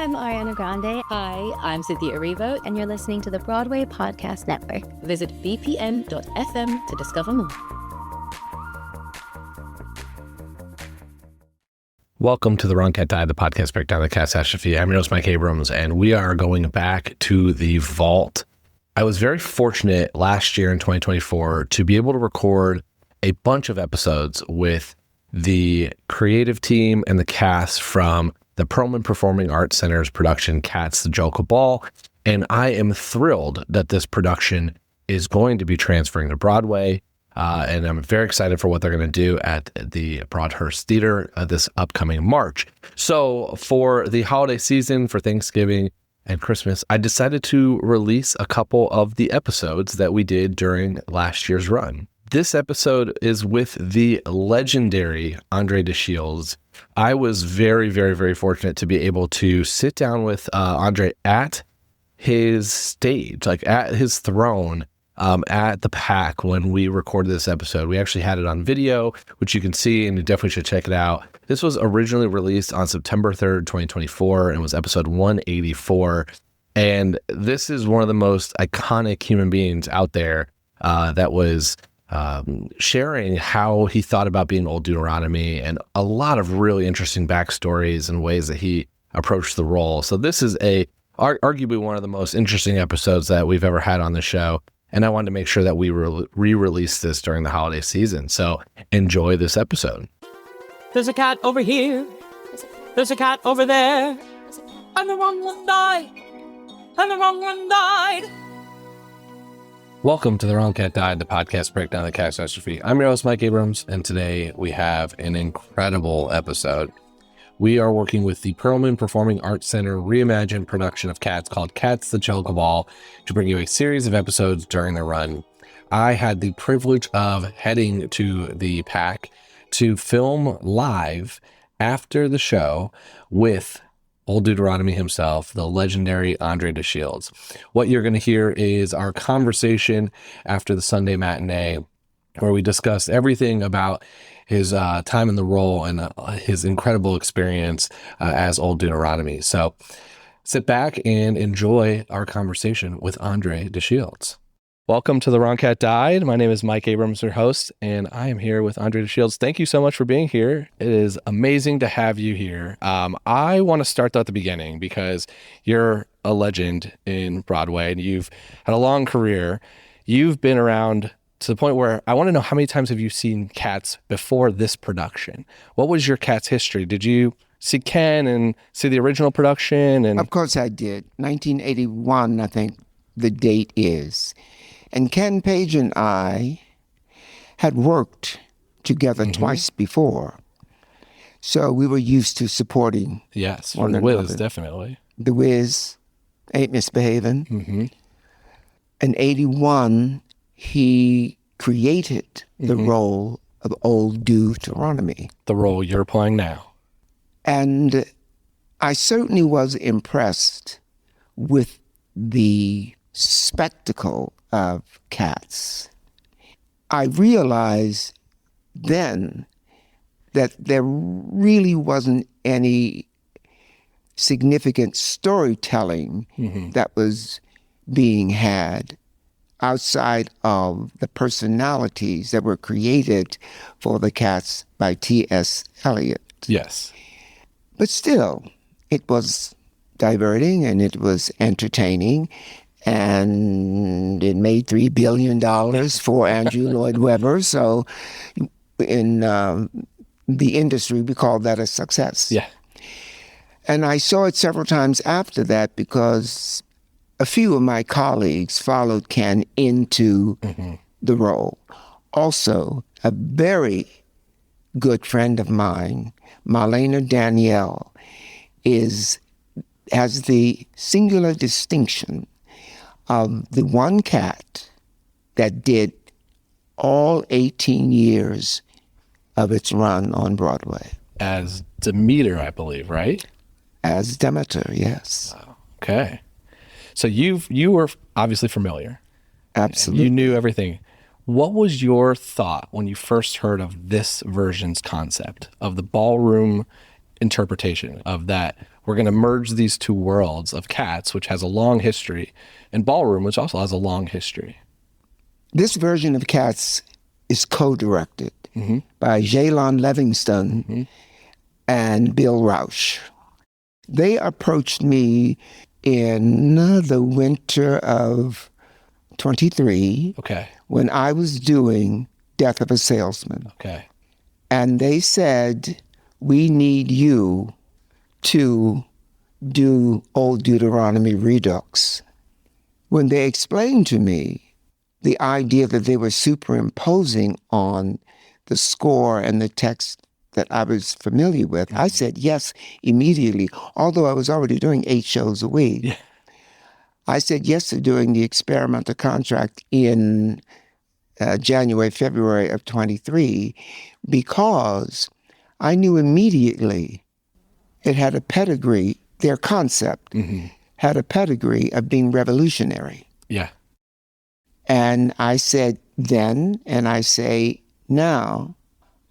I'm Ariana Grande. Hi, I'm Cynthia Erivo. And you're listening to the Broadway Podcast Network. Visit bpn.fm to discover more. Welcome to The Wrong Cat Died, the podcast breakdown of the catastrophe. I'm your host, Mike Abrams, and we are going back to the vault. I was very fortunate last year in 2024 to be able to record a bunch of episodes with the creative team and the cast from the Perlman Performing Arts Center's production, Cats, the Jellicle Ball. And I am thrilled that this production is going to be transferring to Broadway. And I'm very excited for what they're going to do at the Broadhurst Theater this upcoming March. So for the holiday season, for Thanksgiving and Christmas, I decided to release a couple of the episodes that we did during last year's run. This episode is with the legendary André De Shields. I was very, very, very fortunate to be able to sit down with André at his stage, like at his throne, at the PAC when we recorded this episode. We actually had it on video, which you can see, and you definitely should check it out. This was originally released on September 3rd, 2024, and was episode 184. And this is one of the most iconic human beings out there that was sharing how he thought about being Old Deuteronomy and a lot of really interesting backstories and ways that he approached the role. So this is arguably one of the most interesting episodes that we've ever had on the show. And I wanted to make sure that we re-release this during the holiday season. So enjoy this episode. There's a cat over here. There's a cat over there. And the wrong one died. And the wrong one died. Welcome to The Wrong Cat Died, the podcast breakdown of the catastrophe. I'm your host, Mike Abrams, and today we have an incredible episode. We are working with the Perlman Performing Arts Center reimagined production of Cats called Cats, the Jellicle Ball to bring you a series of episodes during the run. I had the privilege of heading to the PAC to film live after the show with Old Deuteronomy himself, the legendary André De Shields. What you're going to hear is our conversation after the Sunday matinee, where we discussed everything about his time in the role and his incredible experience as Old Deuteronomy. So sit back and enjoy our conversation with André De Shields. Welcome to The Wrong Cat Died. My name is Mike Abrams, your host, and I am here with André De Shields. Thank you so much for being here. It is amazing to have you here. I want to start at the beginning because you're a legend in Broadway and you've had a long career. You've been around to the point where I want to know, how many times have you seen Cats before this production? What was your Cats history? Did you see Ken and see the original production? And of course I did. 1981, I think the date is. And Ken Page and I had worked together twice before. So we were used to supporting. Yes, from the Wiz, definitely. The Wiz, Ain't Misbehaving. Mm-hmm. In 81, he created the role of Old Deuteronomy. The role you're playing now. And I certainly was impressed with the spectacle of Cats. I realized then that there really wasn't any significant storytelling that was being had outside of the personalities that were created for the Cats by T.S. Eliot. Yes. But still, it was diverting and it was entertaining. And it made $3 billion for Andrew Lloyd Webber. So in the industry, we call that a success. Yeah. And I saw it several times after that because a few of my colleagues followed Ken into the role. Also, a very good friend of mine, Marlena Danielle, has the singular distinction of the one cat that did all 18 years of its run on Broadway. As Demeter, I believe, right? As Demeter, yes. Wow. Okay. So you were obviously familiar. Absolutely. You knew everything. What was your thought when you first heard of this version's concept of the ballroom interpretation of that. We're going to merge these two worlds of Cats, which has a long history, and Ballroom, which also has a long history. This version of Cats is co-directed by Jalon Livingston and Bill Rausch. They approached me in the winter of 23 when I was doing Death of a Salesman. And they said, we need you to do Old Deuteronomy Redux. When they explained to me the idea that they were superimposing on the score and the text that I was familiar with, I said yes immediately, although I was already doing 8 shows a week. Yeah. I said yes to doing the experimental contract in January, February of 23, because I knew immediately it had a pedigree, their concept had a pedigree of being revolutionary. Yeah. And I said then, and I say now,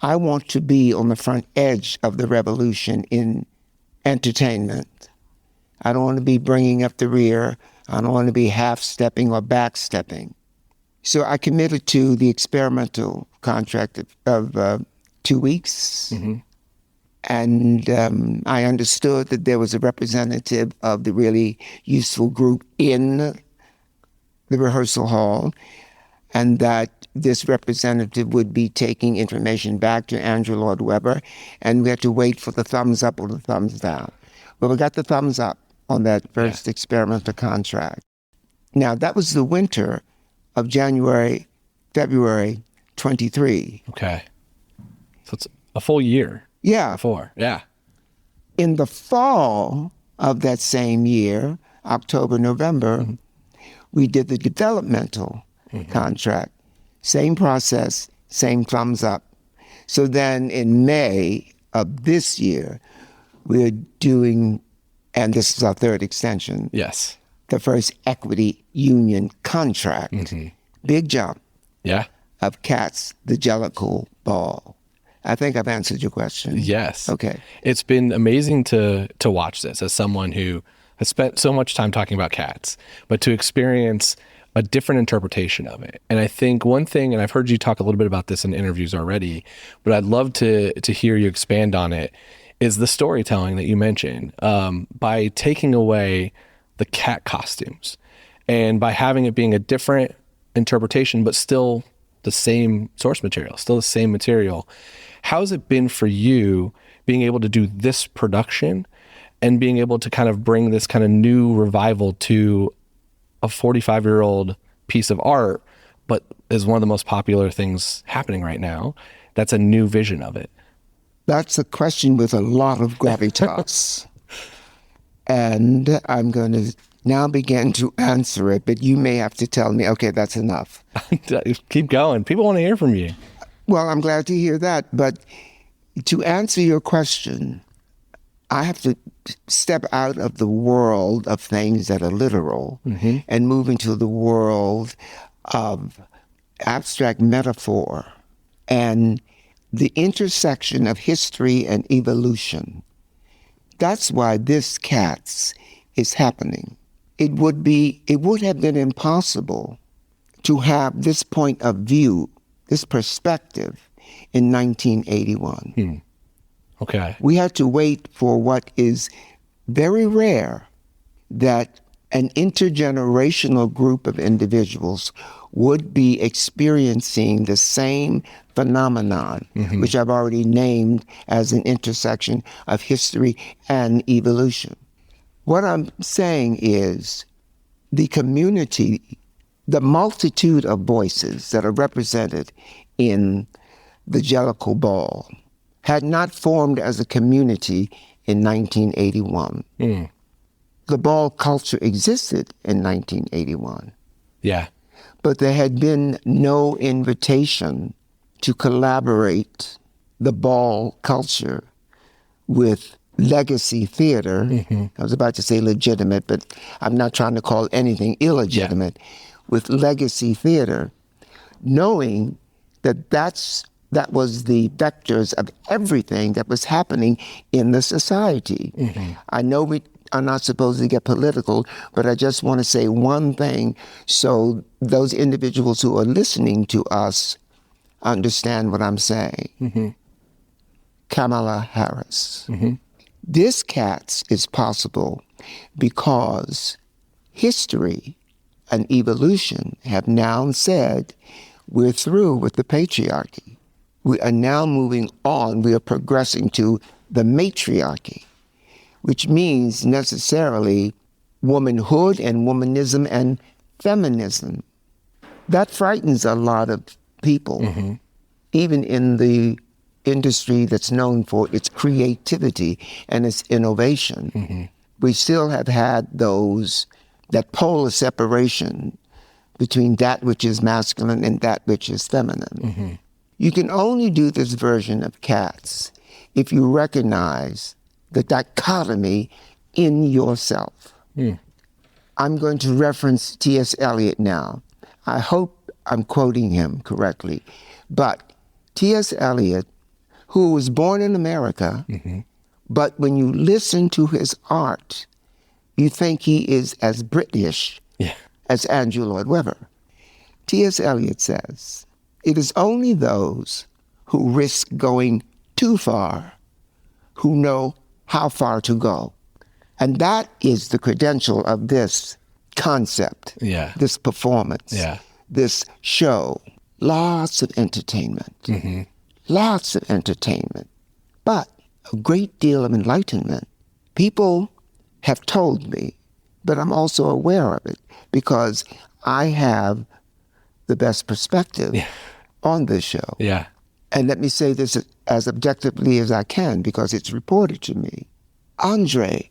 I want to be on the front edge of the revolution in entertainment. I don't want to be bringing up the rear. I don't want to be half-stepping or back-stepping. So I committed to the experimental contract of 2 weeks. And I understood that there was a representative of the really useful group in the rehearsal hall, and that this representative would be taking information back to Andrew Lloyd Webber, and we had to wait for the thumbs up or the thumbs down. But we got the thumbs up on that first experimental contract. Now, that was the winter of January, February 23. Okay. So it's a full year. Yeah. Before. Yeah. In the fall of that same year, October, November, we did the developmental contract. Same process, same thumbs up. So then in May of this year, we're doing, and this is our third extension. Yes. The first equity union contract. Big jump. Yeah. Of Cats, the Jellicle Ball. I think I've answered your question. Yes. Okay. It's been amazing to watch this as someone who has spent so much time talking about Cats, but to experience a different interpretation of it. And I think one thing, and I've heard you talk a little bit about this in interviews already, but I'd love to hear you expand on it, is the storytelling that you mentioned. By taking away the cat costumes and by having it being a different interpretation, but still the same source material, still the same material. How's it been for you being able to do this production and being able to kind of bring this kind of new revival to a 45-year-old piece of art, but is one of the most popular things happening right now? That's a new vision of it. That's a question with a lot of gravitas. And I'm going to now begin to answer it, but you may have to tell me, okay, that's enough. Keep going. People want to hear from you. Well, I'm glad to hear that. But to answer your question, I have to step out of the world of things that are literal and move into the world of abstract metaphor and the intersection of history and evolution. That's why this Cats is happening. It would have been impossible to have this point of view, this perspective in 1981. Okay. We had to wait for what is very rare, that an intergenerational group of individuals would be experiencing the same phenomenon, which I've already named as an intersection of history and evolution. What I'm saying is the community, the multitude of voices that are represented in the Jellicle Ball had not formed as a community in 1981. The ball culture existed in 1981. Yeah. But there had been no invitation to collaborate the ball culture with legacy theater. I was about to say legitimate, but I'm not trying to call anything illegitimate. With legacy theater, knowing that that's that was the vectors of everything that was happening in the society. I know we are not supposed to get political, but I just want to say one thing so those individuals who are listening to us understand what I'm saying. Kamala Harris. This CATS is possible because history and evolution have now said we're through with the patriarchy. We are now moving on. We are progressing to the matriarchy, which means necessarily womanhood and womanism and feminism. That frightens a lot of people, even in the industry that's known for its creativity and its innovation. We still have had that polar separation between that which is masculine and that which is feminine. You can only do this version of CATS if you recognize the dichotomy in yourself. I'm going to reference T.S. Eliot now. I hope I'm quoting him correctly. But T.S. Eliot, who was born in America, but when you listen to his art, you think he is as British as Andrew Lloyd Webber. T.S. Eliot says, "It is only those who risk going too far who know how far to go." And that is the credential of this concept, this performance, this show. Lots of entertainment, lots of entertainment, but a great deal of enlightenment. People have told me, but I'm also aware of it because I have the best perspective on this show. And let me say this as objectively as I can because it's reported to me. André,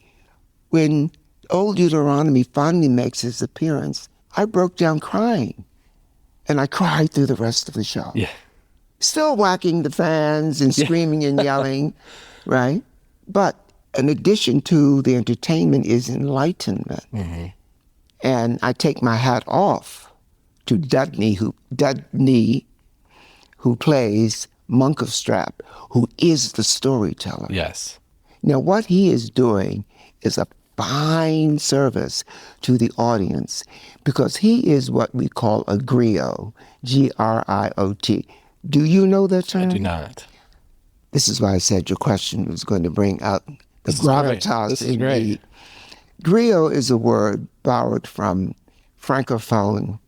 when Old Deuteronomy finally makes his appearance, I broke down crying. And I cried through the rest of the show. Still whacking the fans and screaming and yelling, right? But in addition to the entertainment is enlightenment. And I take my hat off to Dudney, who plays Monk of Strap, who is the storyteller. Now, what he is doing is a fine service to the audience because he is what we call a griot, G-R-I-O-T. Do you know that term? I do not. This is why I said your question was going to bring out the gravitas. This is great. Griot is a word borrowed from Francophone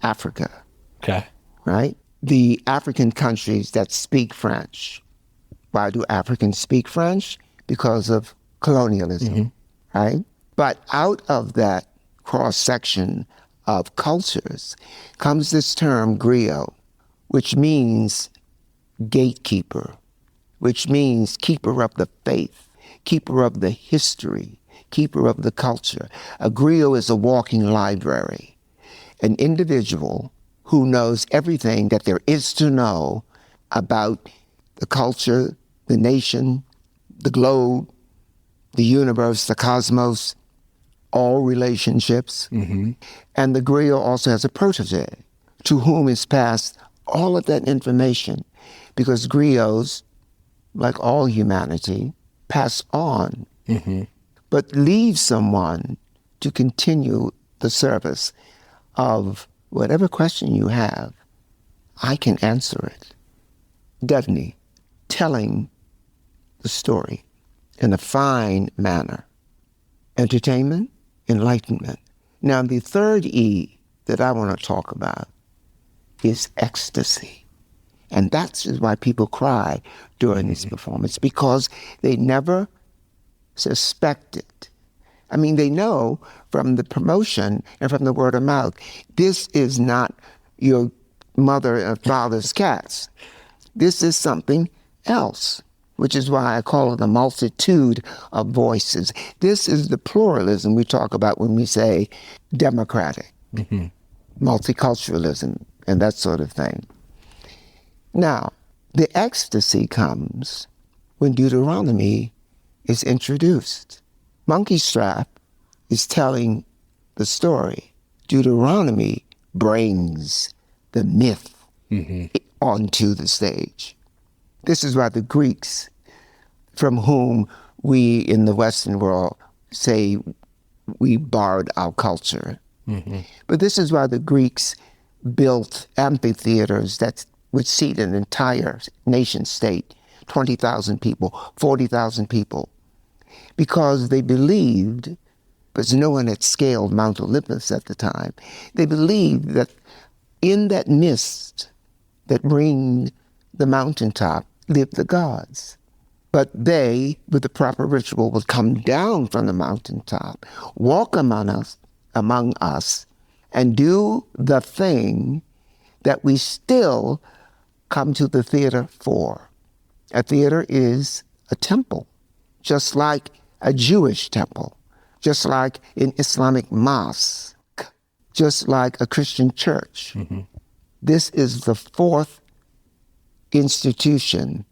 Africa. Right? The African countries that speak French. Why do Africans speak French? Because of colonialism, right? But out of that cross-section of cultures comes this term griot, which means gatekeeper, which means keeper of the faith, keeper of the history, keeper of the culture. A griot is a walking library, an individual who knows everything that there is to know about the culture, the nation, the globe, the universe, the cosmos, all relationships. And the griot also has a protege to whom is passed all of that information because griots, like all humanity, pass on, but leave someone to continue the service of whatever question you have. I can answer it. Dudney, telling the story in a fine manner. Entertainment, enlightenment. Now, the third E that I want to talk about is ecstasy. And that's why people cry during this performance, because they never suspected. I mean, they know from the promotion and from the word of mouth, this is not your mother and father's cats. This is something else, which is why I call it a multitude of voices. This is the pluralism we talk about when we say democratic, multiculturalism, and that sort of thing. Now, the ecstasy comes when Deuteronomy is introduced. Monkey Strap is telling the story. Deuteronomy brings the myth onto the stage. This is why the Greeks, from whom we in the Western world say we borrowed our culture. But this is why the Greeks built amphitheaters that would seat an entire nation state, 20,000 people, 40,000 people, because they believed, because no one had scaled Mount Olympus at the time, they believed that in that mist that ringed the mountaintop lived the gods. But they, with the proper ritual, would come down from the mountaintop, walk among us, and do the thing that we still come to the theater for. A theater is a temple, just like a Jewish temple, just like an Islamic mosque, just like a Christian church. This is the fourth institution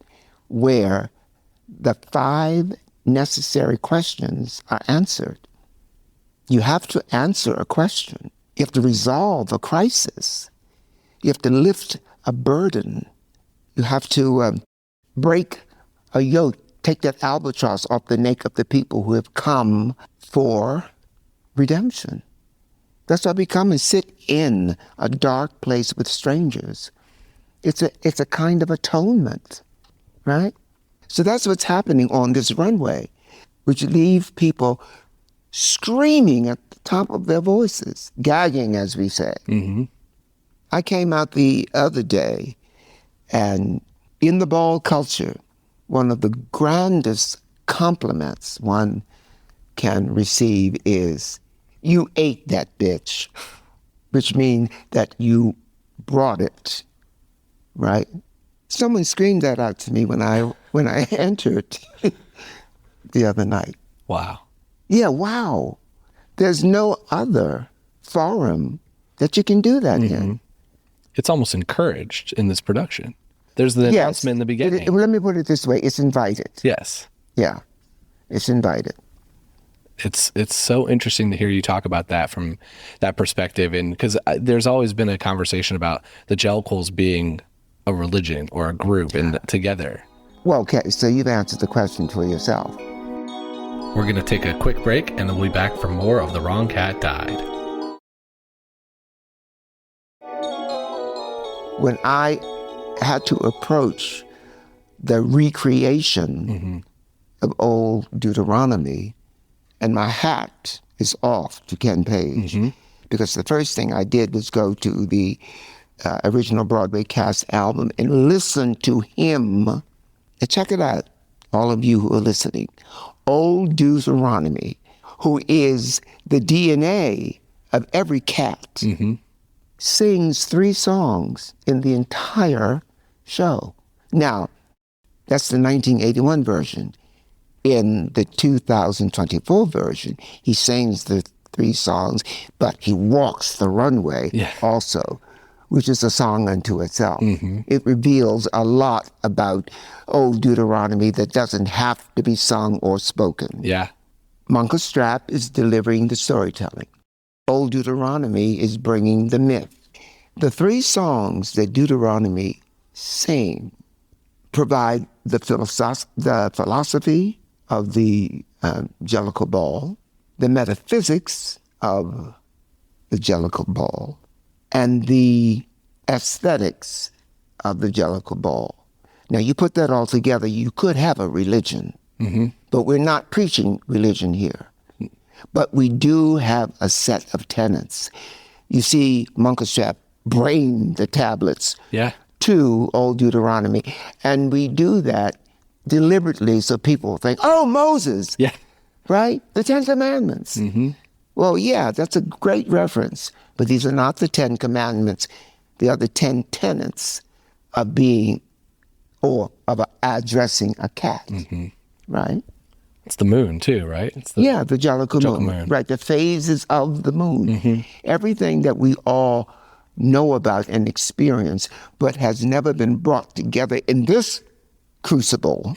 where the 5 necessary questions are answered. You have to answer a question. You have to resolve a crisis. You have to lift a burden. You have to break a yoke, take that albatross off the neck of the people who have come for redemption. That's why we come and sit in a dark place with strangers. It's a kind of atonement, right? So that's what's happening on this runway, which leave people screaming at the top of their voices, gagging, as we say. I came out the other day, and in the ball culture, one of the grandest compliments one can receive is, "You ate that bitch," which means that you brought it, right? Someone screamed that out to me when I entered the other night. Wow. Yeah, wow. There's no other forum that you can do that in. It's almost encouraged in this production. There's the announcement in the beginning. Let me put it this way. It's invited. Yes. Yeah, it's invited. It's so interesting to hear you talk about that from that perspective. And because there's always been a conversation about the Jellicles being a religion or a group and together. Well, okay, so you've answered the question for yourself. We're going to take a quick break and then we'll be back for more of The Wrong Cat Died. When I had to approach the recreation of Old Deuteronomy, and my hat is off to Ken Page, because the first thing I did was go to the original Broadway cast album and listen to him. And check it out, all of you who are listening. Old Deuteronomy, who is the DNA of every cat, sings 3 songs in the entire show. Now, that's the 1981 version. In the 2024 version, he sings the 3 songs, but he walks the runway also, which is a song unto itself. It reveals a lot about Old Deuteronomy that doesn't have to be sung or spoken. Monka Strap is delivering the storytelling. Old Deuteronomy is bringing the myth. The 3 songs that Deuteronomy sing provide the philosophy of the Jellicle Ball, the metaphysics of the Jellicle Ball, and the aesthetics of the Jellicle Ball. Now, you put that all together, you could have a religion, but we're not preaching religion here. But we do have a set of tenets. You see, Monka Strap brain the tablets to Old Deuteronomy, and we do that deliberately so people think, oh, Moses, right? The 10 Commandments. Well, yeah, that's a great reference, but these are not the 10 Commandments. They are the 10 tenets of being, or of addressing a cat, right? It's the moon too, right? It's the the Jellicle moon, right? The phases of the moon. Everything that we all know about and experience, but has never been brought together in this crucible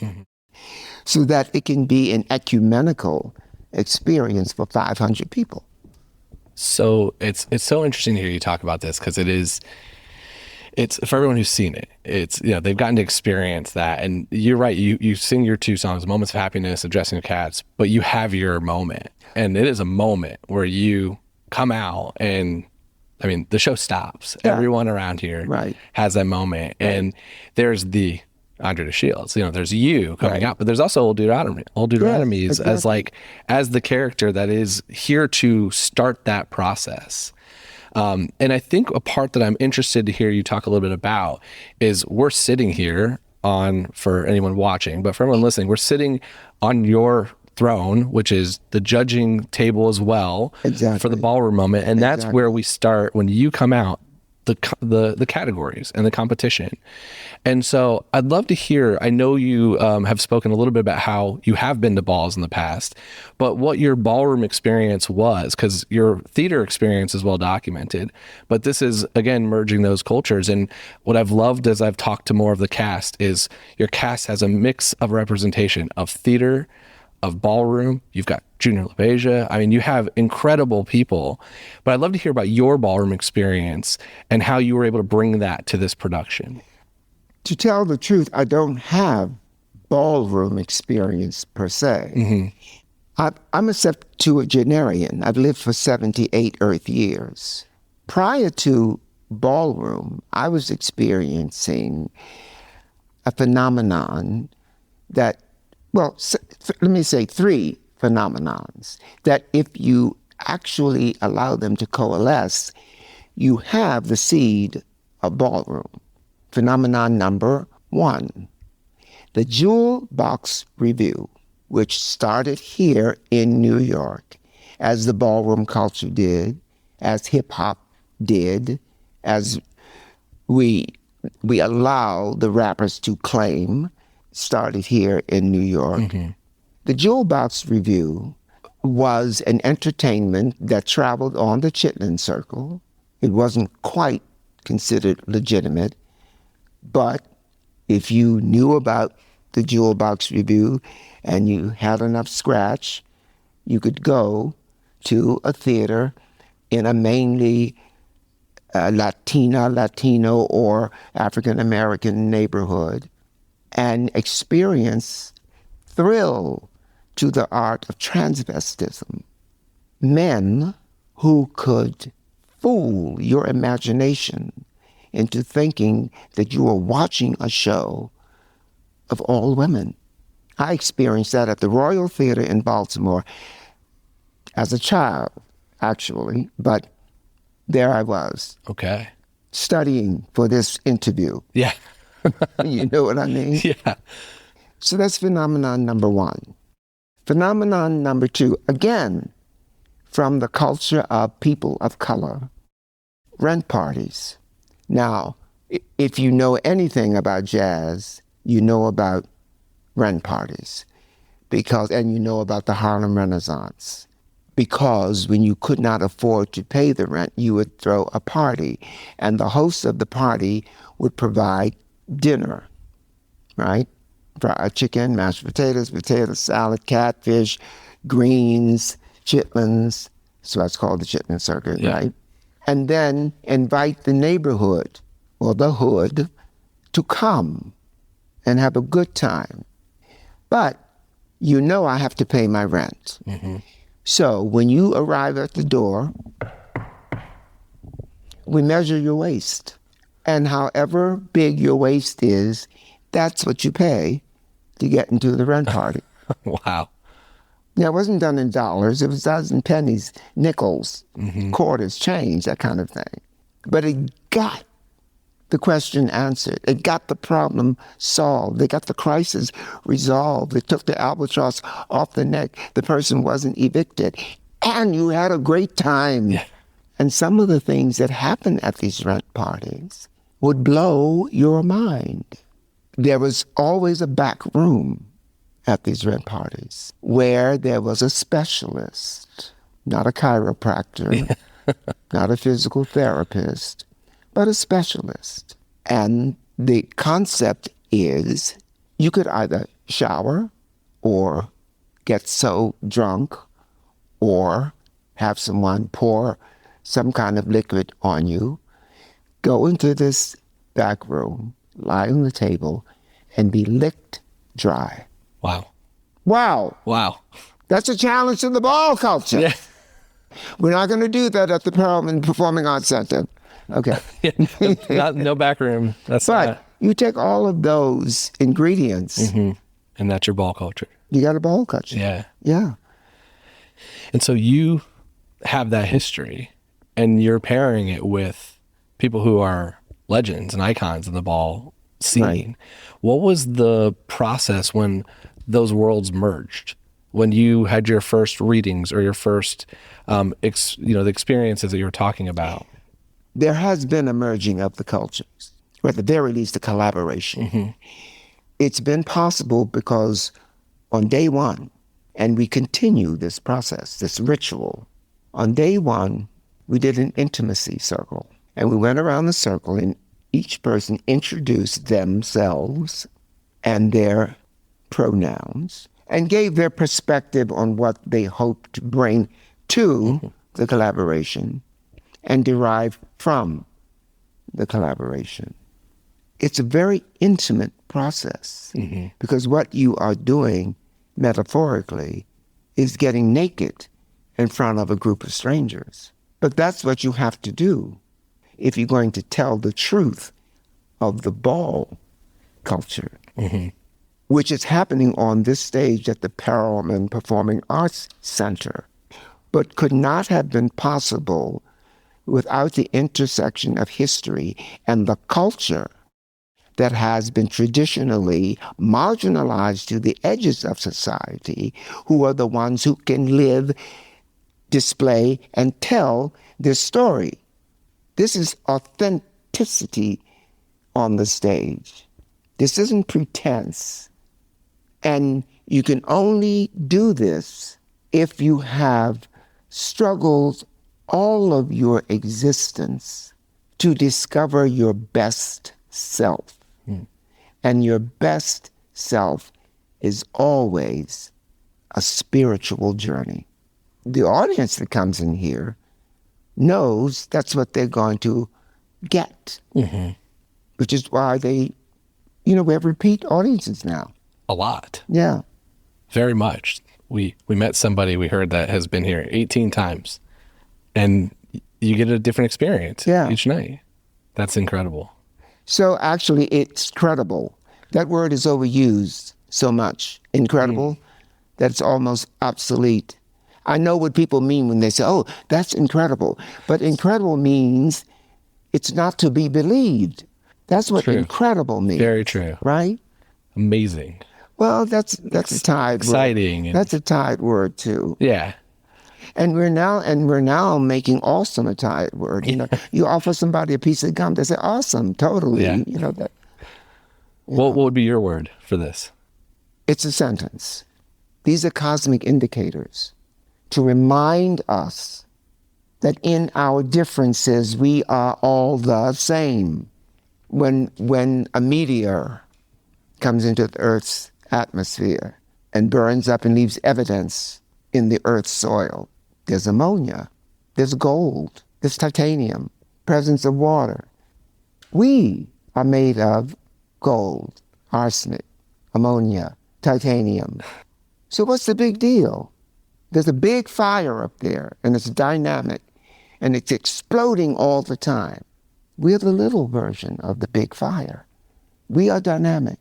so that it can be an ecumenical experience for 500 people. So it's so interesting to hear you talk about this, because it's for everyone who's seen it. It's, they've gotten to experience that. And you're right. You sing your two songs, Moments of Happiness and Dressing the Cats, but you have your moment. And it is a moment where you come out and, I mean, the show stops. Yeah. Everyone around here has that moment. Right. And there's the André De Shields, there's you coming out, but there's also Old Deuteronomy. Old Deuteronomy is as the character that is here to start that process. And I think a part that I'm interested to hear you talk a little bit about is we're sitting here for anyone watching, but for everyone listening, we're sitting on your throne, which is the judging table as well for the ballroom moment. And that's where we start when you come out, the categories and the competition. And so I'd love to hear, I know you have spoken a little bit about how you have been to balls in the past, but what your ballroom experience was, because your theater experience is well documented, but this is, again, merging those cultures. And what I've loved as I've talked to more of the cast is your cast has a mix of representation of theater, of ballroom. You've got Junior LaBeija. I mean, you have incredible people, but I'd love to hear about your ballroom experience and how you were able to bring that to this production. To tell the truth, I don't have ballroom experience per se. Mm-hmm. I'm a septuagenarian. I've lived for 78 Earth years. Prior to ballroom, I was experiencing a phenomenon that, well, let me say 3 phenomenons, that if you actually allow them to coalesce, you have the seed of ballroom. Phenomenon number 1, the Jewel Box Review, which started here in New York, as the ballroom culture did, as hip-hop did, as we allow the rappers to claim, started here in New York. Mm-hmm. The Jewel Box Review was an entertainment that traveled on the Chitlin Circle. It wasn't quite considered legitimate, but if you knew about the Jewel Box Review and you had enough scratch, you could go to a theater in a mainly Latino, or African-American neighborhood and experience thrill to the art of transvestism. Men who could fool your imagination into thinking that you are watching a show of all women. I experienced that at the Royal Theater in Baltimore as a child, actually, but there I was. Okay. Studying for this interview. Yeah. You know what I mean? Yeah. So that's phenomenon number 1. Phenomenon number 2, again, from the culture of people of color, rent parties. Now, if you know anything about jazz, you know about rent parties, and you know about the Harlem Renaissance. Because when you could not afford to pay the rent, you would throw a party, and the host of the party would provide dinner, right? Fried chicken, mashed potatoes, potato salad, catfish, greens, chitlins. So that's called the chitlin circuit, right? And then invite the neighborhood or the hood to come and have a good time. But you know I have to pay my rent. Mm-hmm. So when you arrive at the door, we measure your waist. And however big your waist is, that's what you pay to get into the rent party. Wow. Now, it wasn't done in dollars. It was done in pennies, nickels, quarters, change, that kind of thing. But it got the question answered. It got the problem solved. They got the crisis resolved. It took the albatross off the neck. The person wasn't evicted. And you had a great time. Yeah. And some of the things that happen at these rent parties would blow your mind. There was always a back room at these rent parties where there was a specialist, not a chiropractor, not a physical therapist, but a specialist. And the concept is you could either shower or get so drunk or have someone pour some kind of liquid on you, go into this back room, lie on the table, and be licked dry. Wow. Wow. Wow. That's a challenge to the ball culture. Yeah. We're not going to do that at the Perelman Performing Arts Center. Okay. No back room. That's But you take all of those ingredients. and that's your ball culture. You got a ball culture. Yeah. Yeah. And so you have that history and you're pairing it with people who are legends and icons in the ball scene. Right. What was the process when those worlds merged? When you had your first readings or your first, the experiences that you were talking about? There has been a merging of the cultures, or at the very least, a collaboration. It's been possible because on day one, and we continue this process, this ritual, on day one, we did an intimacy circle. And we went around the circle and each person introduced themselves and their pronouns and gave their perspective on what they hoped to bring to the collaboration and derive from the collaboration. It's a very intimate process because what you are doing metaphorically is getting naked in front of a group of strangers. But that's what you have to do if you're going to tell the truth of the ball culture, which is happening on this stage at the Perelman Performing Arts Center, but could not have been possible without the intersection of history and the culture that has been traditionally marginalized to the edges of society, who are the ones who can live, display, and tell this story. This is authenticity on the stage. This isn't pretense. And you can only do this if you have struggled all of your existence to discover your best self. And your best self is always a spiritual journey. The audience that comes in here knows that's what they're going to get, which is why we have repeat audiences now. A lot. Yeah. Very much. We met somebody we heard that has been here 18 times, and you get a different experience each night. That's incredible. So actually, it's credible. That word is overused so much, incredible, that it's almost obsolete. I know what people mean when they say, oh, that's incredible. But incredible means it's not to be believed. That's what incredible means. Very true. Right? Amazing. Well, that's a tied exciting word. That's a tied word too. Yeah. And we're now making awesome a tied word. You offer somebody a piece of gum, they say awesome, totally. Yeah. What would be your word for this? It's a sentence. These are cosmic indicators to remind us that in our differences we are all the same. When a meteor comes into the Earth's atmosphere and burns up and leaves evidence in the Earth's soil, there's ammonia, there's gold, there's titanium, presence of water. We are made of gold, arsenic, ammonia, titanium. So what's the big deal? There's a big fire up there, and it's dynamic, and it's exploding all the time. We're the little version of the big fire. We are dynamic.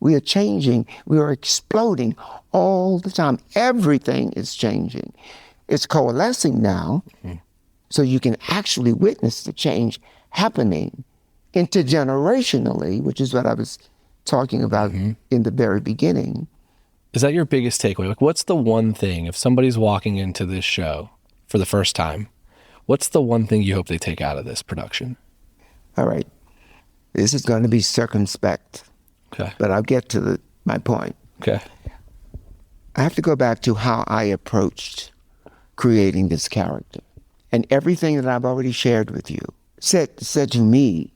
We are changing. We are exploding all the time. Everything is changing. It's coalescing now, so you can actually witness the change happening intergenerationally, which is what I was talking about in the very beginning. Is that your biggest takeaway? Like, what's the one thing, if somebody's walking into this show for the first time, what's the one thing you hope they take out of this production? All right. This is going to be circumspect. Okay. But I'll get to my point. Okay. I have to go back to how I approached creating this character. And everything that I've already shared with you said to me,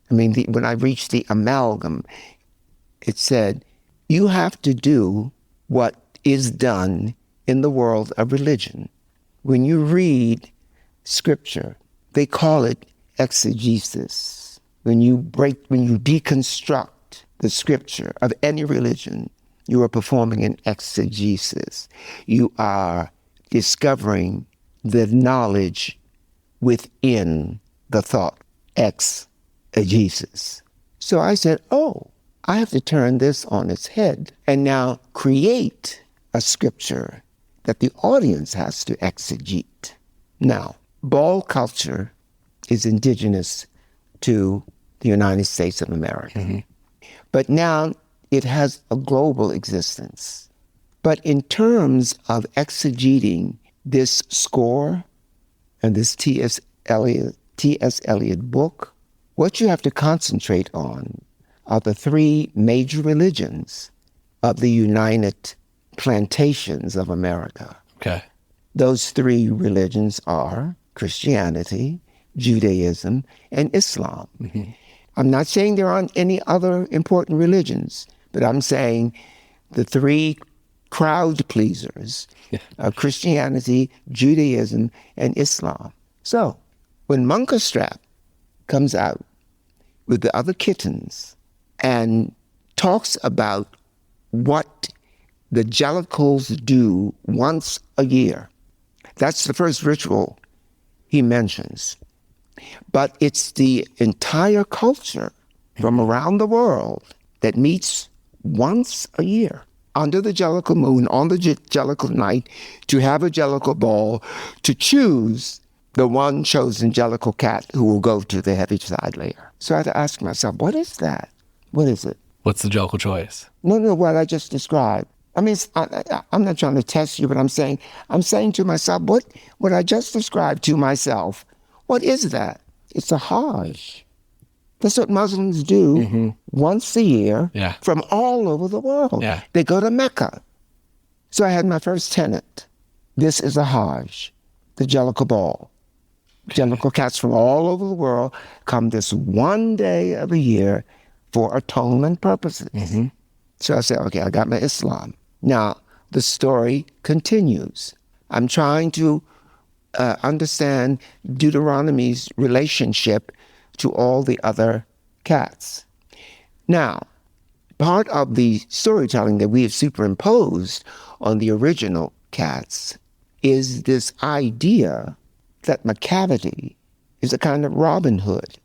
when I reached the amalgam, it said, you have to do what is done in the world of religion. When you read scripture, they call it exegesis. when you deconstruct the scripture of any religion, you are performing an exegesis. You are discovering the knowledge within the thought, exegesis. So I said, I have to turn this on its head and now create a scripture that the audience has to exegete. Now, ball culture is indigenous to the United States of America. Mm-hmm. But now it has a global existence. But in terms of exegeting this score and this T.S. Eliot book, what you have to concentrate on are the three major religions of the United Plantations of America. Okay. Those three religions are Christianity, Judaism, and Islam. Mm-hmm. I'm not saying there aren't any other important religions, but I'm saying the three crowd pleasers are Christianity, Judaism, and Islam. So when Munkastrap comes out with the other kittens and talks about what the Jellicles do once a year, that's the first ritual he mentions. But it's the entire culture from around the world that meets once a year under the Jellicle moon, on the Jellicle night, to have a Jellicle ball, to choose the one chosen Jellicle cat who will go to the Heaviside layer. So I had to ask myself, what is that? What is it? What's the Jellicle choice? No, what I just described. I mean, I'm not trying to test you, but I'm saying to myself, what I just described to myself, what is that? It's a Hajj. That's what Muslims do once a year from all over the world. Yeah. They go to Mecca. So I had my first tenet. This is a Hajj, the Jellicle Ball. Jellicle cats from all over the world come this one day of the year for atonement purposes. Mm-hmm. So I said, okay, I got my Islam. Now, the story continues. I'm trying to understand Deuteronomy's relationship to all the other cats. Now, part of the storytelling that we have superimposed on the original cats is this idea that Macavity is a kind of Robin Hood.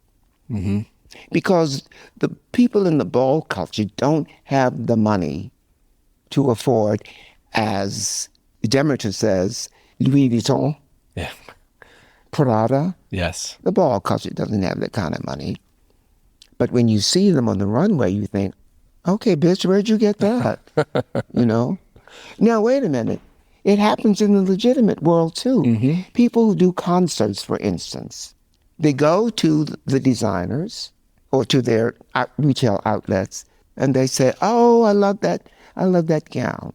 Mm-hmm. Because the people in the ball culture don't have the money to afford, as Demeter says, Louis Vuitton, Prada. Yes. The ball culture doesn't have that kind of money. But when you see them on the runway, you think, okay, bitch, where'd you get that? Now, wait a minute. It happens in the legitimate world, too. Mm-hmm. People who do concerts, for instance, they go to the designers or to their retail outlets, and they say, oh, I love that gown,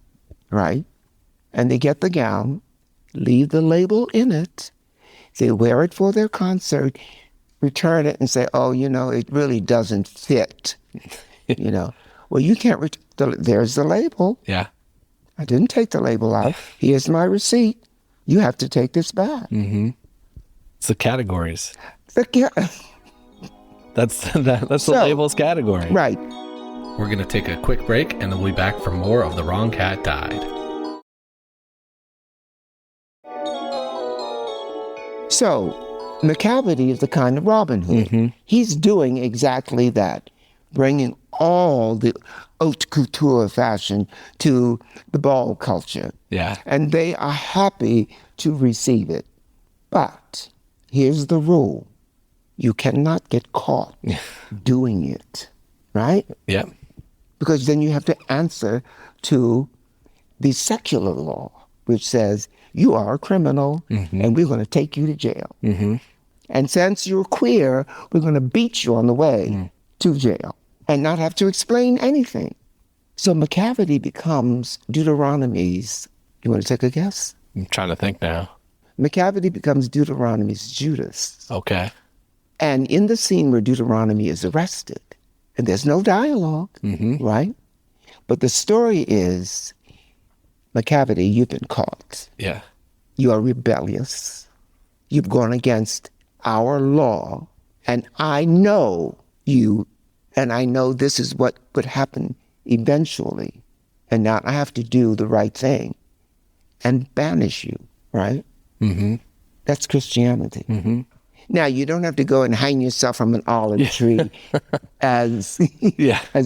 right? And they get the gown, leave the label in it, they wear it for their concert, return it and say, oh, it really doesn't fit, Well, you can't, there's the label. Yeah. I didn't take the label out. Here's my receipt. You have to take this back. Mm-hmm. It's the categories. That's the label's category. Right. We're going to take a quick break, and then we'll be back for more of The Wrong Cat Died. So, Macavity is the kind of Robin Hood. Mm-hmm. He's doing exactly that, bringing all the haute couture fashion to the ball culture. Yeah. And they are happy to receive it. But here's the rule. You cannot get caught doing it, right? Yeah. Because then you have to answer to the secular law, which says you are a criminal and we're going to take you to jail. Mm-hmm. And since you're queer, we're going to beat you on the way to jail and not have to explain anything. So Macavity becomes Deuteronomy's, you want to take a guess? I'm trying to think now. Macavity becomes Deuteronomy's Judas. Okay. And in the scene where Deuteronomy is arrested, and there's no dialogue, right? But the story is, Macavity, you've been caught. Yeah. You are rebellious. You've gone against our law. And I know you, and I know this is what would happen eventually, and now I have to do the right thing and banish you, right? Mm-hmm. That's Christianity. Mm-hmm. Now, you don't have to go and hang yourself from an olive tree as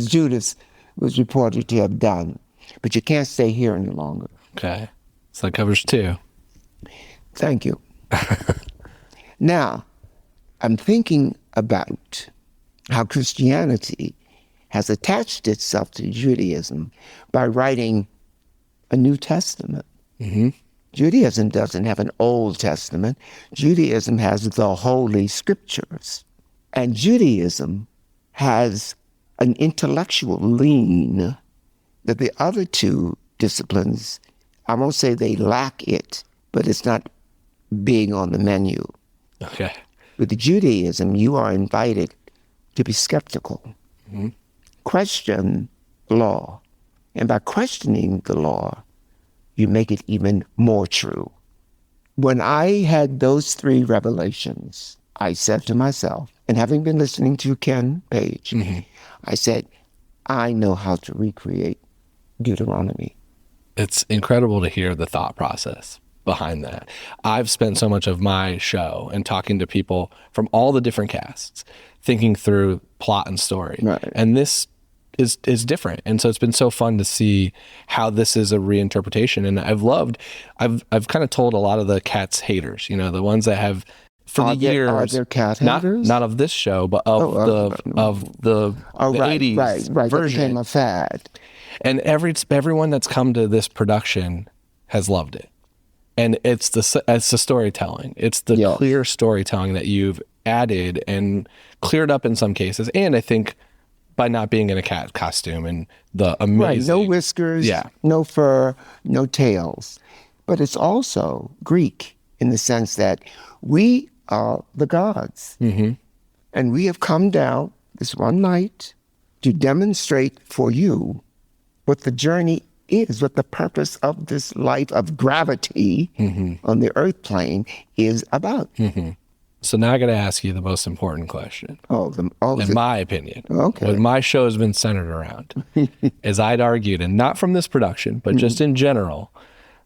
Judas was reported to have done. But you can't stay here any longer. Okay. So that covers 2. Thank you. Now, I'm thinking about how Christianity has attached itself to Judaism by writing a New Testament. Mm-hmm. Judaism doesn't have an Old Testament. Judaism has the Holy Scriptures. And Judaism has an intellectual lean that the other 2 disciplines, I won't say they lack it, but it's not being on the menu. Okay. With Judaism, you are invited to be skeptical, question law. And by questioning the law, you make it even more true. When I had those 3 revelations, I said to myself, and having been listening to Ken Page, I said, I know how to recreate Deuteronomy. It's incredible to hear the thought process behind that. I've spent so much of my show and talking to people from all the different casts, thinking through plot and story. Right. And this is different. And so it's been so fun to see how this is a reinterpretation. And I've kind of told a lot of the Cats haters, the ones that have years. Are there cat haters? Not of this show, but of the 80s right, version. That became a fad. And everyone that's come to this production has loved it. And it's the storytelling. It's the clear storytelling that you've added and cleared up in some cases. And I think by not being in a cat costume and the amazing... Right, no whiskers, no fur, no tails. But it's also Greek in the sense that we are the gods. Mm-hmm. And we have come down this one night to demonstrate for you what the journey is, what the purpose of this life of gravity on the earth plane is about. Mm-hmm. So now I got to ask you the most important question. In my opinion, what my show has been centered around is I'd argued, and not from this production, but just in general,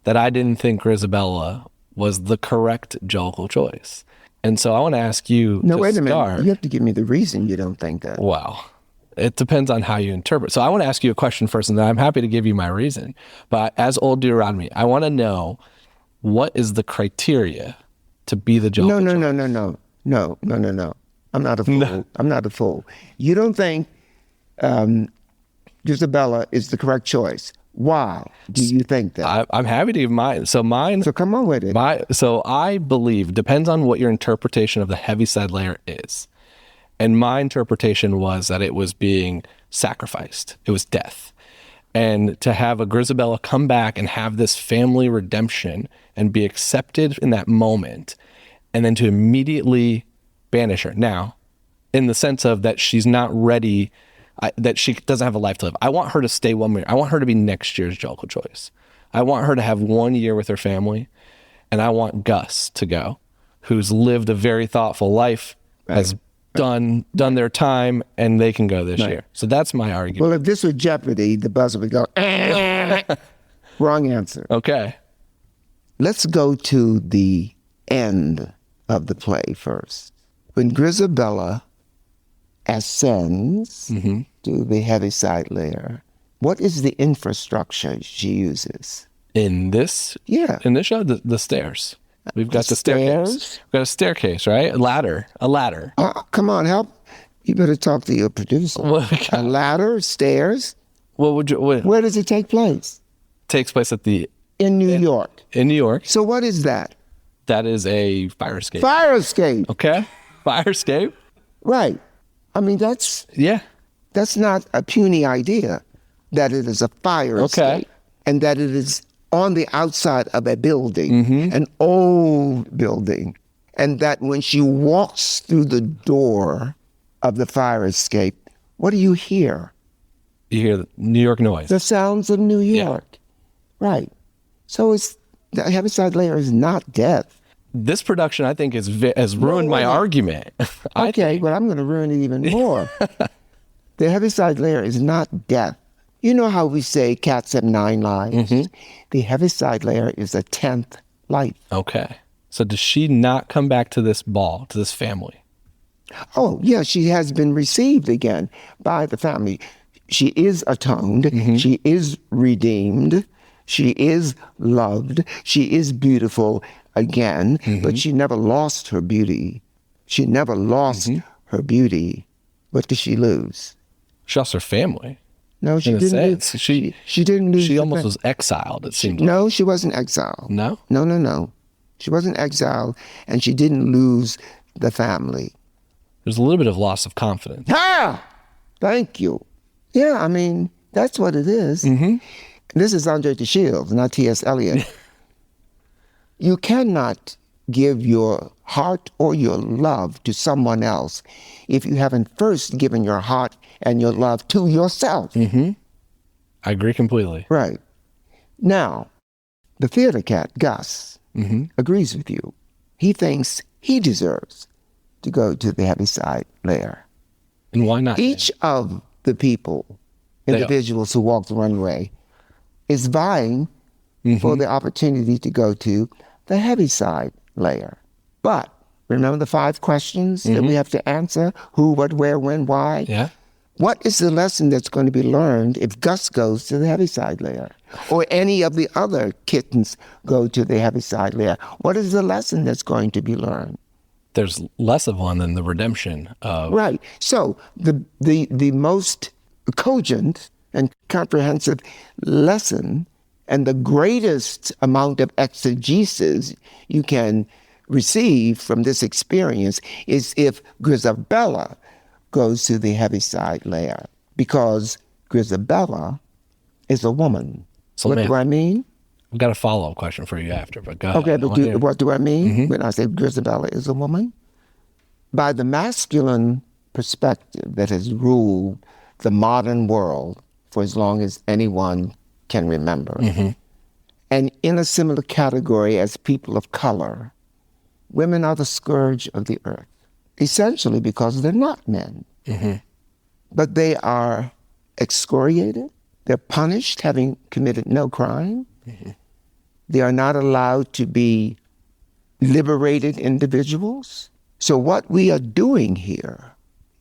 that I didn't think Grizabella was the correct Jellicle choice. And so I want to ask you wait a minute. You have to give me the reason you don't think that. Well, it depends on how you interpret. So I want to ask you a question first, and then I'm happy to give you my reason. But as Old Deuteronomy, I want to know, what is the criteria to be the Jellicle choice? No. I'm not a fool. No. I'm not a fool. You don't think Grizabella is the correct choice. Why do you think that? I'm happy to give mine. So come on with it. So I believe, depends on what your interpretation of the Heaviside layer is. And my interpretation was that it was being sacrificed. It was death. And to have a Grizabella come back and have this family redemption and be accepted in that moment, and then to immediately banish her. Now, in the sense of that she's not ready, that she doesn't have a life to live. I want her to stay 1 year. I want her to be next year's Jellicle choice. I want her to have 1 year with her family, and I want Gus to go, who's lived a very thoughtful life, has done their time, and they can go this year. So that's my argument. Well, if this were Jeopardy, the buzzer would go, wrong answer. Okay. Let's go to the end of the play first. When Grizabella ascends to the Heaviside layer, what is the infrastructure she uses? In this show, the stairs. We've got the staircase. We've got a staircase, right? A ladder. Come on, help. You better talk to your producer. A ladder, stairs. Where does it take place? Takes place in New York. In New York. So what is that? That is a fire escape. Fire escape. Okay. Fire escape. Right. I mean, that's not a puny idea that it is a fire escape and that it is on the outside of a building, an old building, and that when she walks through the door of the fire escape, what do you hear? You hear the New York noise. The sounds of New York. Yeah. Right. So the Heaviside layer is not death. This production, I think, has ruined my argument. Okay, well, I'm going to ruin it even more. The Heaviside layer is not death. You know how we say cats have 9 lives? The Heaviside layer is a 10th life. Okay. So does she not come back to this ball, to this family? Oh, yeah, she has been received again by the family. She is atoned. She is redeemed. She is loved. She is beautiful again, but she never lost her beauty. She never lost her beauty. What did she lose? She lost her family. No, she didn't lose. She didn't lose. She almost was exiled, it seemed like. No, she wasn't exiled. No? No. She wasn't exiled, and she didn't lose the family. There's a little bit of loss of confidence. Ah! Thank you. Yeah, I mean, that's what it is. This is André De Shields, not T.S. Eliot. You cannot give your heart or your love to someone else if you haven't first given your heart and your love to yourself. I agree completely. Right. Now, the theater cat, Gus, agrees with you. He thinks he deserves to go to the Heaviside layer. And why not? Each of the people, individuals who walk the runway, is vying for the opportunity to go to the Heaviside layer. But remember the 5 questions that we have to answer? Who, what, where, when, why? Yeah. What is the lesson that's going to be learned if Gus goes to the Heaviside layer? Or any of the other kittens go to the Heaviside layer? What is the lesson that's going to be learned? There's less of one than the redemption of... Right. So the most cogent and comprehensive lesson and the greatest amount of exegesis you can receive from this experience is if Grizabella goes to the Heaviside layer, because Grizabella is a woman. So what do I mean? I've got a follow-up question for you after, but go ahead. Okay, but what do I mean when I say Grizabella is a woman? By the masculine perspective that has ruled the modern world for as long as anyone can remember, and in a similar category as people of color, women are the scourge of the earth, essentially because they're not men. But they are excoriated, they're punished having committed no crime, they are not allowed to be liberated individuals. So what we are doing here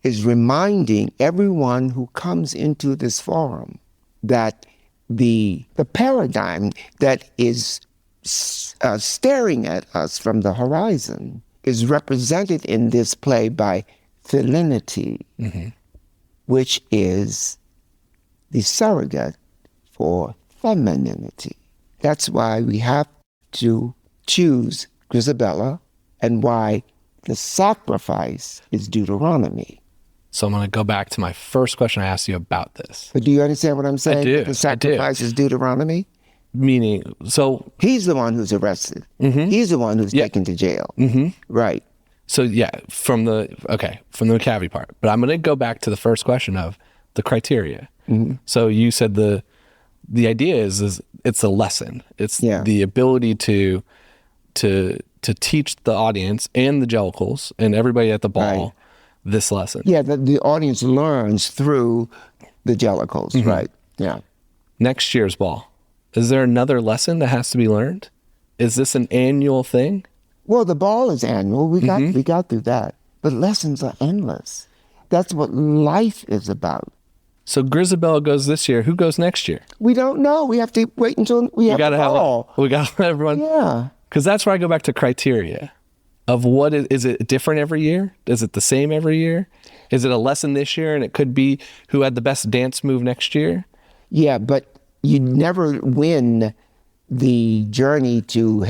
is reminding everyone who comes into this forum that the paradigm that is staring at us from the horizon is represented in this play by felinity, which is the surrogate for femininity. That's why we have to choose Grizabella and why the sacrifice is Deuteronomy. So I'm going to go back to my first question I asked you about this. But do you understand what I'm saying? I do. The sacrifice is Deuteronomy? Meaning, so... He's the one who's arrested. He's the one who's taken to jail. Right. So yeah, from the McCavity part. But I'm going to go back to the first question of the criteria. So you said the idea is it's a lesson. It's the ability to teach the audience and the Jellicles and everybody at the ball this lesson. Yeah, the audience learns through the Jellicles, right? Yeah. Next year's ball, is there another lesson that has to be learned? Is this an annual thing? Well, the ball is annual. We got through that. But lessons are endless. That's what life is about. So Grizabella goes this year. Who goes next year? We don't know. We have to wait until we have the ball. We got to let everyone. Yeah. Because that's where I go back to criteria of what is it different every year? Is it the same every year? Is it a lesson this year and it could be who had the best dance move next year? Yeah, but you never win the journey to,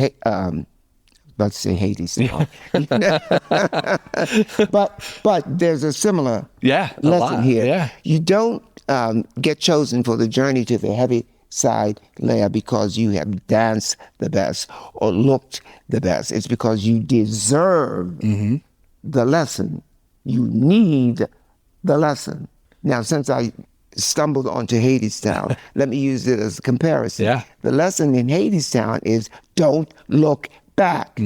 let's say Hades. but there's a similar lesson here. Yeah. You don't get chosen for the journey to the Heaviside layer because you have danced the best or looked the best. It's because you deserve the lesson. You need the lesson. Now, since I stumbled onto Hadestown, let me use it as a comparison. Yeah. The lesson in Hadestown is don't look back.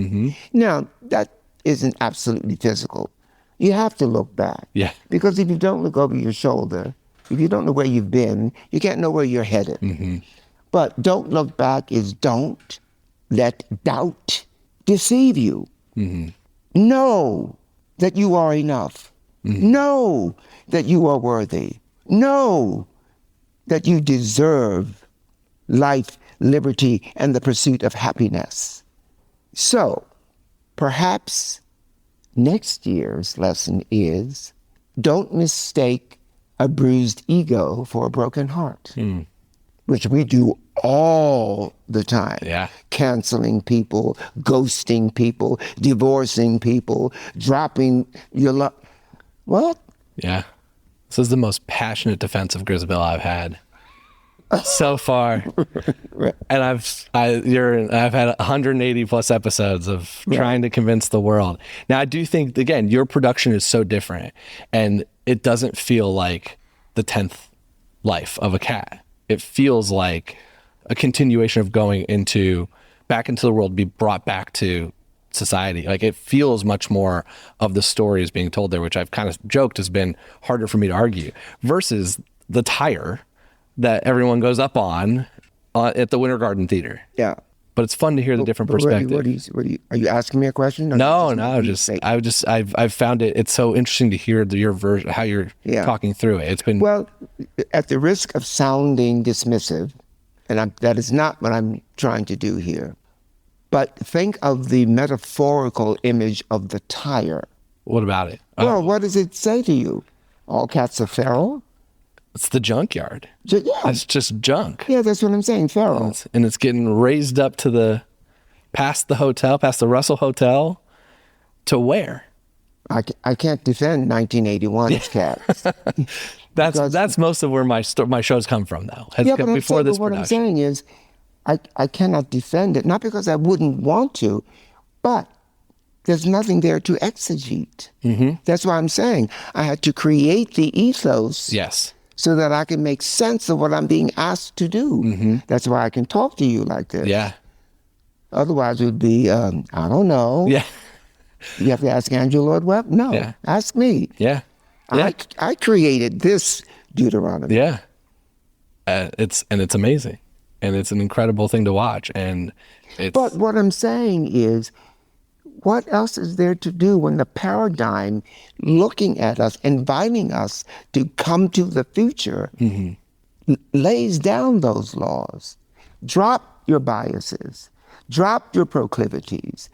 Now, that isn't absolutely physical. You have to look back. Yeah. Because if you don't look over your shoulder, if you don't know where you've been, you can't know where you're headed. But don't look back is don't let doubt deceive you. Know that you are enough. Know that you are worthy. Know that you deserve life, liberty, and the pursuit of happiness. So, perhaps next year's lesson is don't mistake a bruised ego for a broken heart, which we do all the time. Yeah. Canceling people, ghosting people, divorcing people, dropping your love. What? Yeah. This is the most passionate defense of Grizabella I've had so far. And I've had 180 plus episodes of trying to convince the world. Now, I do think, again, your production is so different, and it doesn't feel like the 10th life of a cat. It feels like a continuation of going back into the world, be brought back to society. Like, it feels much more of the stories being told there, which I've kind of joked has been harder for me to argue, versus the tire that everyone goes up on at the Winter Garden Theater. Yeah. But it's fun to hear the different perspective. Are you asking me a question? I've found it's so interesting to hear your version, how you're talking through it. It's been well, at the risk of sounding dismissive, and that is not what I'm trying to do here. But think of the metaphorical image of the tire. What about it? Well, what does it say to you? All cats are feral? It's the junkyard. Yeah. It's just junk. Yeah, that's what I'm saying, feral. And it's getting raised up to past the Russell Hotel, to where? I can't defend 1981's cats. That's most of where my shows come from, though. What I'm saying is, I cannot defend it, not because I wouldn't want to, but there's nothing there to exegete. That's why I'm saying I had to create the ethos. Yes. So that I can make sense of what I'm being asked to do. That's why I can talk to you like this. Yeah. Otherwise, it would be, I don't know. Yeah. You have to ask Andrew Lloyd Webber? No. Yeah. Ask me. Yeah. I created this Deuteronomy. Yeah. It's amazing. And it's an incredible thing to watch. But what I'm saying is, what else is there to do when the paradigm looking at us, inviting us to come to the future, lays down those laws? Drop your biases, drop your proclivities,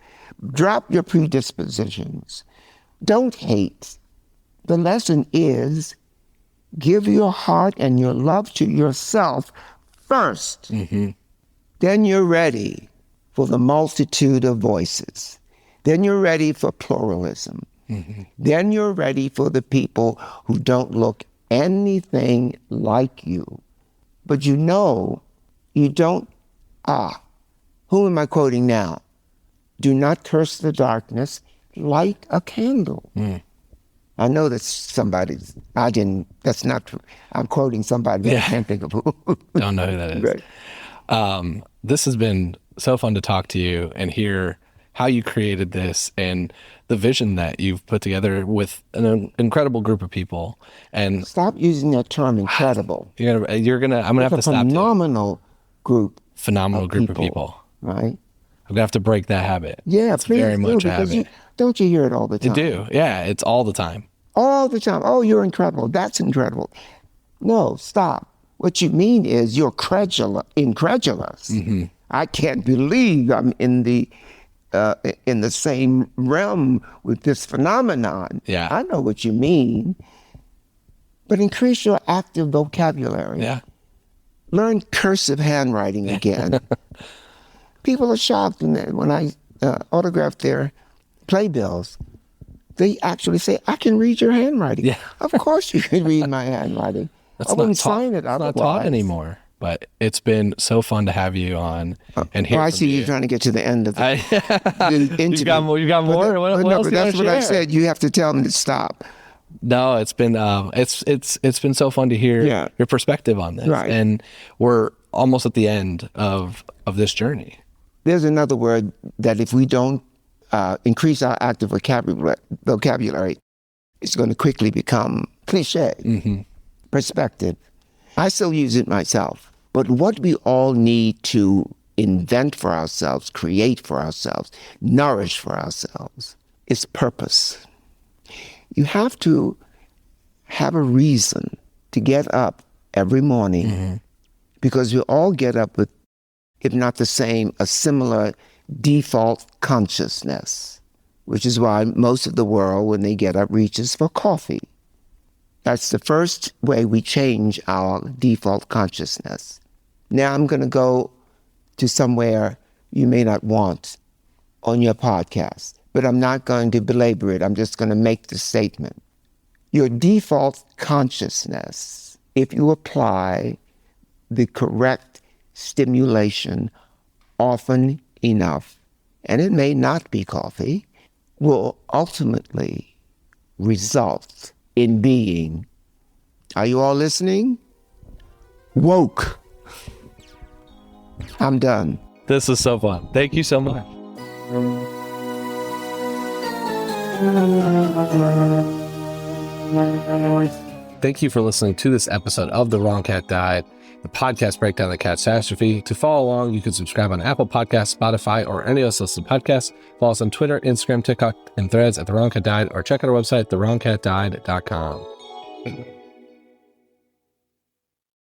drop your predispositions. Don't hate. The lesson is give your heart and your love to yourself first. Then you're ready for the multitude of voices. Then you're ready for pluralism. Then you're ready for the people who don't look anything like you. But you don't, who am I quoting now? Do not curse the darkness, light a candle. I know that's that's not true. I'm quoting somebody, I can't think of who. Don't know who that is. Right. This has been so fun to talk to you and hear how you created this and the vision that you've put together with an incredible group of people. And stop using that term, incredible. I'm gonna have to stop. Phenomenal group of people. Right. I'm gonna have to break that habit. Yeah, it's very much a habit. Don't you hear it all the time? I do. Yeah, it's all the time. All the time. Oh, you're incredible. That's incredible. No, stop. What you mean is you're incredulous. I can't believe I'm in the same realm with this phenomenon. Yeah. I know what you mean. But increase your active vocabulary. Yeah. Learn cursive handwriting again. People are shocked when I autograph their playbills. They actually say, I can read your handwriting. Yeah. Of course you can read my handwriting. I wouldn't sign it otherwise. It's not taught anymore. But it's been so fun to have you on and hear. I see you trying to get to the end of the interview. You got more. But that's what I said. You have to tell them to stop. No, it's been it's been so fun to hear your perspective on this. Right. And we're almost at the end of this journey. There's another word that if we don't increase our active vocabulary, it's going to quickly become cliche. Perspective. I still use it myself. But what we all need to invent for ourselves, create for ourselves, nourish for ourselves is purpose. You have to have a reason to get up every morning because we all get up with, if not the same, a similar default consciousness, which is why most of the world, when they get up, reaches for coffee. That's the first way we change our default consciousness. Now I'm going to go to somewhere you may not want on your podcast, but I'm not going to belabor it. I'm just going to make the statement. Your default consciousness, if you apply the correct stimulation often enough, and it may not be coffee, will ultimately result in being, are you all listening? Woke. I'm done. This is so fun. Thank you so much. Thank you for listening to this episode of The Wrong Cat Died, the podcast breakdown of the catastrophe. To follow along, you can subscribe on Apple Podcasts, Spotify, or any other listed podcasts. Follow us on Twitter, Instagram, TikTok, and Threads at The Wrong Cat Died, or check out our website, thewrongcatdied.com.